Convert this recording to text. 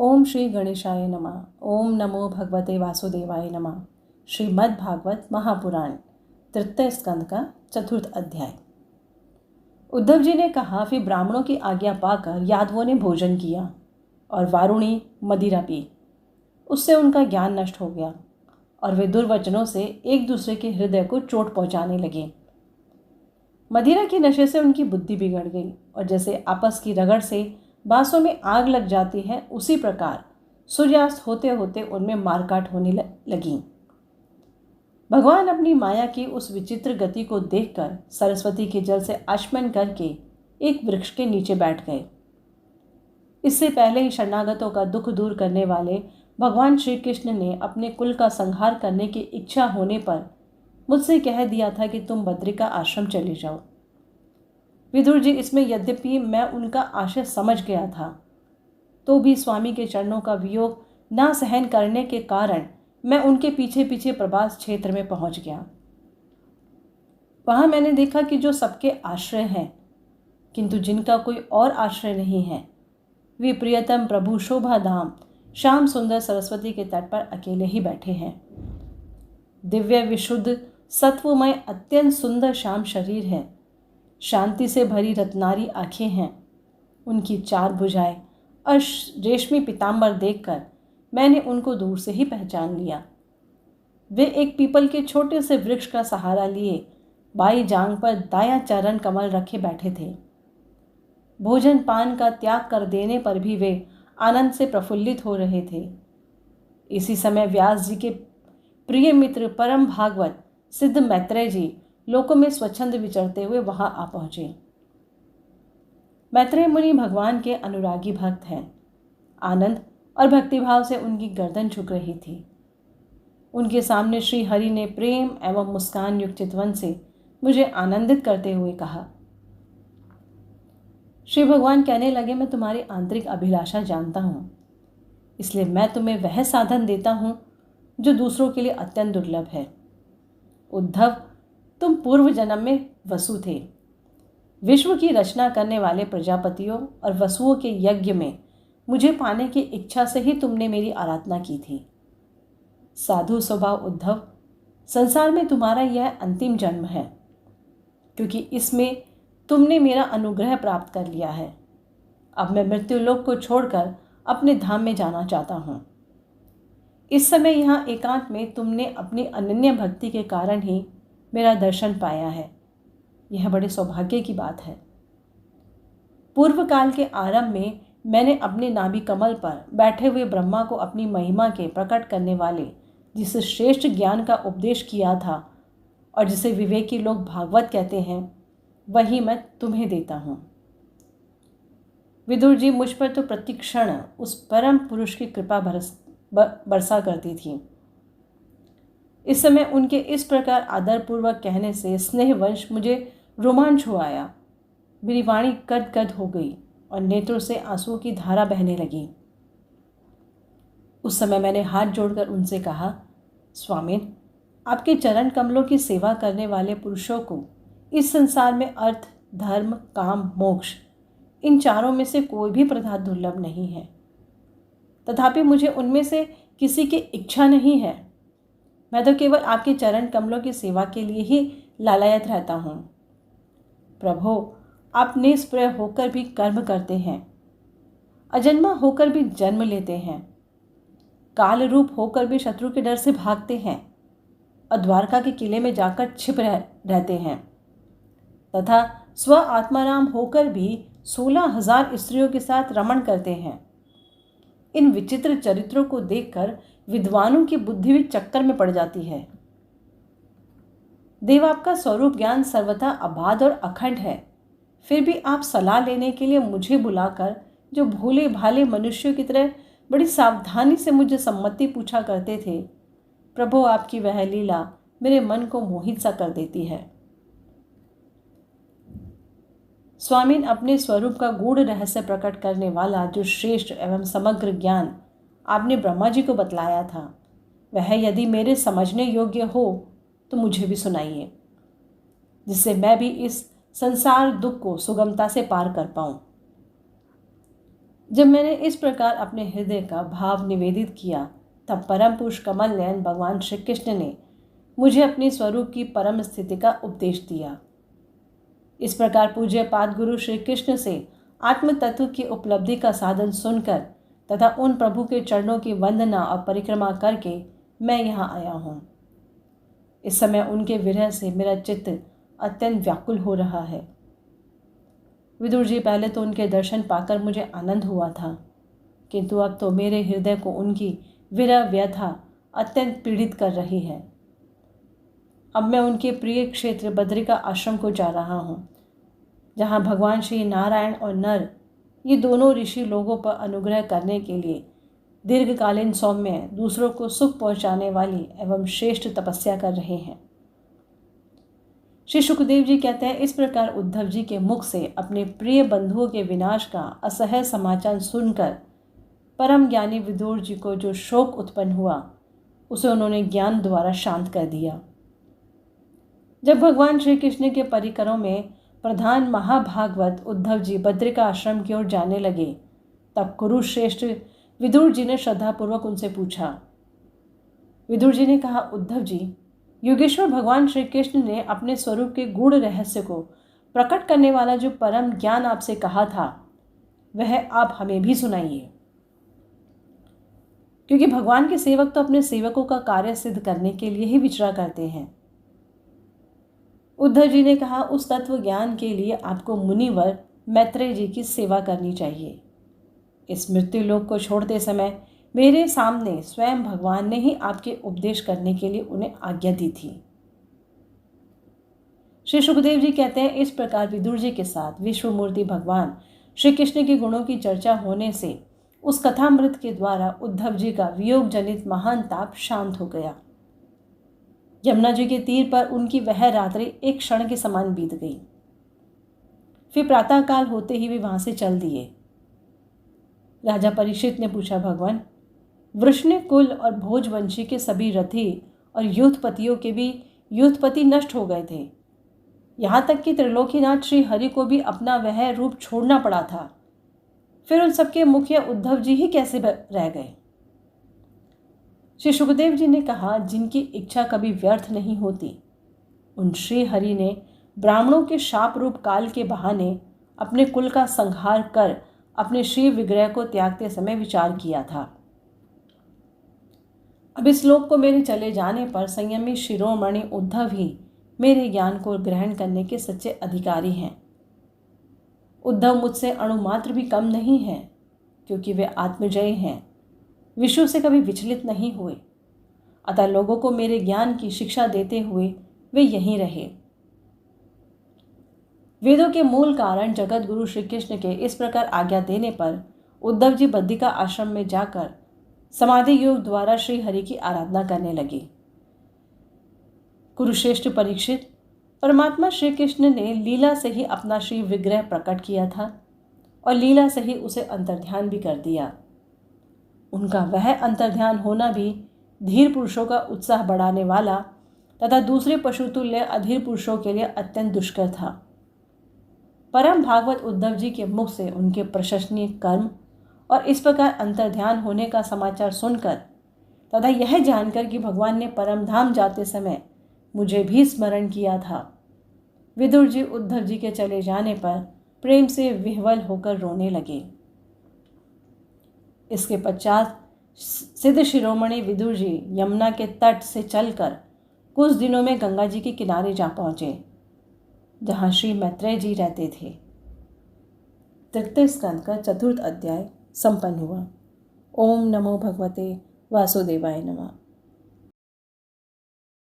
ओम श्री गणेशाय नमः। ओम नमो भगवते वासुदेवाय नमः। श्रीमद् भागवत महापुराण तृतीय स्कंद का चतुर्थ अध्याय। उद्धव जी ने कहा, फिर ब्राह्मणों की आज्ञा पाकर यादवों ने भोजन किया और वारुणी मदिरा पी। उससे उनका ज्ञान नष्ट हो गया और वे दुर्वचनों से एक दूसरे के हृदय को चोट पहुंचाने लगे। मदिरा के नशे से उनकी बुद्धि बिगड़ गई और जैसे आपस की रगड़ से बांसों में आग लग जाती है, उसी प्रकार सूर्यास्त होते होते उनमें मारकाट होने लगी। भगवान अपनी माया की उस विचित्र गति को देखकर सरस्वती के जल से आचमन करके एक वृक्ष के नीचे बैठ गए। इससे पहले ही शरणागतों का दुख दूर करने वाले भगवान श्री कृष्ण ने अपने कुल का संहार करने की इच्छा होने पर मुझसे कह दिया था कि तुम बद्रिका आश्रम चले जाओ। विदुर जी, इसमें यद्यपि मैं उनका आशय समझ गया था, तो भी स्वामी के चरणों का वियोग ना सहन करने के कारण मैं उनके पीछे पीछे प्रवास क्षेत्र में पहुंच गया। वहां मैंने देखा कि जो सबके आश्रय हैं, किंतु जिनका कोई और आश्रय नहीं है, वे प्रियतम प्रभु शोभा धाम श्याम सुंदर सरस्वती के तट पर अकेले ही बैठे हैं। दिव्य विशुद्ध सत्वमय अत्यंत सुंदर श्याम शरीर है, शांति से भरी रत्नारी आंखें हैं, उनकी चार भुजाएं और रेशमी पीतांबर देखकर मैंने उनको दूर से ही पहचान लिया। वे एक पीपल के छोटे से वृक्ष का सहारा लिए बाई जांग पर दायां चरण कमल रखे बैठे थे। भोजन पान का त्याग कर देने पर भी वे आनंद से प्रफुल्लित हो रहे थे। इसी समय व्यास जी के प्रिय मित्र परम भागवत सिद्ध मैत्रेय जी लोकों में स्वच्छंद विचरते हुए वहां आ पहुंचे। मैत्रेय मुनि भगवान के अनुरागी भक्त हैं। आनंद और भक्तिभाव से उनकी गर्दन झुक रही थी। उनके सामने श्री हरि ने प्रेम एवं मुस्कान युक्त चितवन से मुझे आनंदित करते हुए कहा। श्री भगवान कहने लगे, मैं तुम्हारी आंतरिक अभिलाषा जानता हूं, इसलिए मैं तुम्हें वह साधन देता हूं जो दूसरों के लिए अत्यंत दुर्लभ है। उद्धव, तुम पूर्व जन्म में वसु थे। विश्व की रचना करने वाले प्रजापतियों और वसुओं के यज्ञ में मुझे पाने की इच्छा से ही तुमने मेरी आराधना की थी। साधु स्वभाव उद्धव, संसार में तुम्हारा यह अंतिम जन्म है, क्योंकि इसमें तुमने मेरा अनुग्रह प्राप्त कर लिया है। अब मैं मृत्युलोक को छोड़कर अपने धाम में जाना चाहता हूँ। इस समय यहाँ एकांत में तुमने अपनी अनन्य भक्ति के कारण ही मेरा दर्शन पाया है। यह बड़े सौभाग्य की बात है। पूर्व काल के आरंभ में मैंने अपने नाभि कमल पर बैठे हुए ब्रह्मा को अपनी महिमा के प्रकट करने वाले जिस श्रेष्ठ ज्ञान का उपदेश किया था और जिसे विवेकी लोग भागवत कहते हैं, वही मैं तुम्हें देता हूँ। विदुर जी, मुझ पर तो प्रतिक्षण उस परम पुरुष की कृपा बरसा करती थी। इस समय उनके इस प्रकार आदरपूर्वक कहने से स्नेहवंश मुझे रोमांच हो आया। मेरी वाणी गदगद हो गई और नेत्रों से आंसुओं की धारा बहने लगी। उस समय मैंने हाथ जोड़कर उनसे कहा, स्वामिन, आपके चरण कमलों की सेवा करने वाले पुरुषों को इस संसार में अर्थ, धर्म, काम, मोक्ष, इन चारों में से कोई भी पदार्थ दुर्लभ नहीं है। तथापि मुझे उनमें से किसी की इच्छा नहीं है। मैं तो केवल आपके चरण कमलों की सेवा के लिए ही लालायत रहता हूँ। प्रभो, आप निष्प्रय होकर भी कर्म करते हैं, अजन्मा होकर भी जन्म लेते हैं, काल रूप होकर भी शत्रु के डर से भागते हैं और द्वारका के किले में जाकर छिप रहते हैं तथा स्व आत्माराम होकर भी 16,000 स्त्रियों के साथ रमण करते हैं। इन विचित्र चरित्रों को देखकर विद्वानों की बुद्धि भी चक्कर में पड़ जाती है। देव, आपका स्वरूप ज्ञान सर्वथा अबाध और अखंड है, फिर भी आप सलाह लेने के लिए मुझे बुलाकर जो भोले भाले मनुष्यों की तरह बड़ी सावधानी से मुझे सम्मति पूछा करते थे, प्रभु आपकी वह लीला मेरे मन को मोहित सा कर देती है। स्वामीन, अपने स्वरूप का गूढ़ रहस्य प्रकट करने वाला जो श्रेष्ठ एवं समग्र ज्ञान आपने ब्रह्मा जी को बतलाया था, वह यदि मेरे समझने योग्य हो तो मुझे भी सुनाइए, जिससे मैं भी इस संसार दुख को सुगमता से पार कर पाऊं। जब मैंने इस प्रकार अपने हृदय का भाव निवेदित किया, तब परम पुरुष कमल नयन भगवान श्री कृष्ण ने मुझे अपने स्वरूप की परम स्थिति का उपदेश दिया। इस प्रकार पूज्य पाद गुरु श्री कृष्ण से आत्म तत्व की उपलब्धि का साधन सुनकर तथा उन प्रभु के चरणों की वंदना और परिक्रमा करके मैं यहाँ आया हूँ। इस समय उनके विरह से मेरा चित्त अत्यंत व्याकुल हो रहा है। विदुर जी, पहले तो उनके दर्शन पाकर मुझे आनंद हुआ था, किंतु अब तो मेरे हृदय को उनकी विरह व्यथा अत्यंत पीड़ित कर रही है। अब मैं उनके प्रिय क्षेत्र बद्रिका आश्रम को जा रहा हूँ, जहाँ भगवान श्री नारायण और नर ये दोनों ऋषि लोगों पर अनुग्रह करने के लिए दीर्घकालीन सौम्य, दूसरों को सुख पहुँचाने वाली एवं श्रेष्ठ तपस्या कर रहे हैं। श्री सुखदेव जी कहते हैं, इस प्रकार उद्धव जी के मुख से अपने प्रिय बंधुओं के विनाश का असह्य समाचार सुनकर परम ज्ञानी विदुर जी को जो शोक उत्पन्न हुआ, उसे उन्होंने ज्ञान द्वारा शांत कर दिया। जब भगवान श्री कृष्ण के परिकरों में प्रधान महाभागवत उद्धव जी बद्रिका आश्रम की ओर जाने लगे, तब कुरुश्रेष्ठ विदुर जी ने श्रद्धापूर्वक उनसे पूछा। विदुर जी ने कहा, उद्धव जी, योगेश्वर भगवान श्री कृष्ण ने अपने स्वरूप के गूढ़ रहस्य को प्रकट करने वाला जो परम ज्ञान आपसे कहा था, वह आप हमें भी सुनाइए, क्योंकि भगवान के सेवक तो अपने सेवकों का कार्य सिद्ध करने के लिए ही विचरा करते हैं। उद्धव जी ने कहा, उस तत्व ज्ञान के लिए आपको मुनिवर मैत्रेय जी की सेवा करनी चाहिए। इस मृत्यु लोक को छोड़ते समय मेरे सामने स्वयं भगवान ने ही आपके उपदेश करने के लिए उन्हें आज्ञा दी थी। श्री सुखदेव जी कहते हैं, इस प्रकार विदुर जी के साथ विश्वमूर्ति भगवान श्री कृष्ण के गुणों की चर्चा होने से उस कथामृत के द्वारा उद्धव जी का वियोग जनित महान ताप शांत हो गया। यमुना जी के तीर पर उनकी वह रात्रि एक क्षण के समान बीत गई। फिर प्रातःकाल होते ही वे वहां से चल दिए। राजा परीक्षित ने पूछा, भगवान, वृष्ण कुल और भोजवंशी के सभी रथी और युद्धपतियों के भी युद्धपति नष्ट हो गए थे। यहाँ तक कि त्रिलोकीनाथ श्री हरि को भी अपना वह रूप छोड़ना पड़ा था। फिर उन सबके मुखिया उद्धव जी ही कैसे रह गए? श्री सुखदेव जी ने कहा, जिनकी इच्छा कभी व्यर्थ नहीं होती, उन श्री हरि ने ब्राह्मणों के शाप रूप काल के बहाने अपने कुल का संहार कर अपने श्री विग्रह को त्यागते समय विचार किया था। अब इस लोक को मेरे चले जाने पर संयमी शिरोमणि उद्धव ही मेरे ज्ञान को ग्रहण करने के सच्चे अधिकारी हैं। उद्धव मुझसे अणुमात्र भी कम नहीं है, क्योंकि वे आत्मजयी हैं, विश्व से कभी विचलित नहीं हुए। अतः लोगों को मेरे ज्ञान की शिक्षा देते हुए वे यहीं रहे। वेदों के मूल कारण जगत गुरु श्री कृष्ण के इस प्रकार आज्ञा देने पर उद्धव जी बद्रिका आश्रम में जाकर समाधि योग द्वारा श्री हरि की आराधना करने लगे। कुरुश्रेष्ठ परीक्षित, परमात्मा श्री कृष्ण ने लीला से ही अपना श्री विग्रह प्रकट किया था और लीला से ही उसे अंतर्ध्यान भी कर दिया। उनका वह अंतर्ध्यान होना भी धीर पुरुषों का उत्साह बढ़ाने वाला तथा दूसरे पशुतुल्य अधीर पुरुषों के लिए अत्यंत दुष्कर था। परम भागवत उद्धव जी के मुख से उनके प्रशंसनीय कर्म और इस प्रकार अंतर्ध्यान होने का समाचार सुनकर तथा यह जानकर कि भगवान ने परम धाम जाते समय मुझे भी स्मरण किया था, विदुर जी उद्धव जी के चले जाने पर प्रेम से विह्वल होकर रोने लगे। इसके पश्चात सिद्ध शिरोमणि विदुर जी यमुना के तट से चलकर कुछ दिनों में गंगा जी के किनारे जा पहुंचे, जहां श्री मैत्रेय जी रहते थे। तृतीय स्कंद का 4th अध्याय संपन्न हुआ। ओम नमो भगवते वासुदेवाय नमः।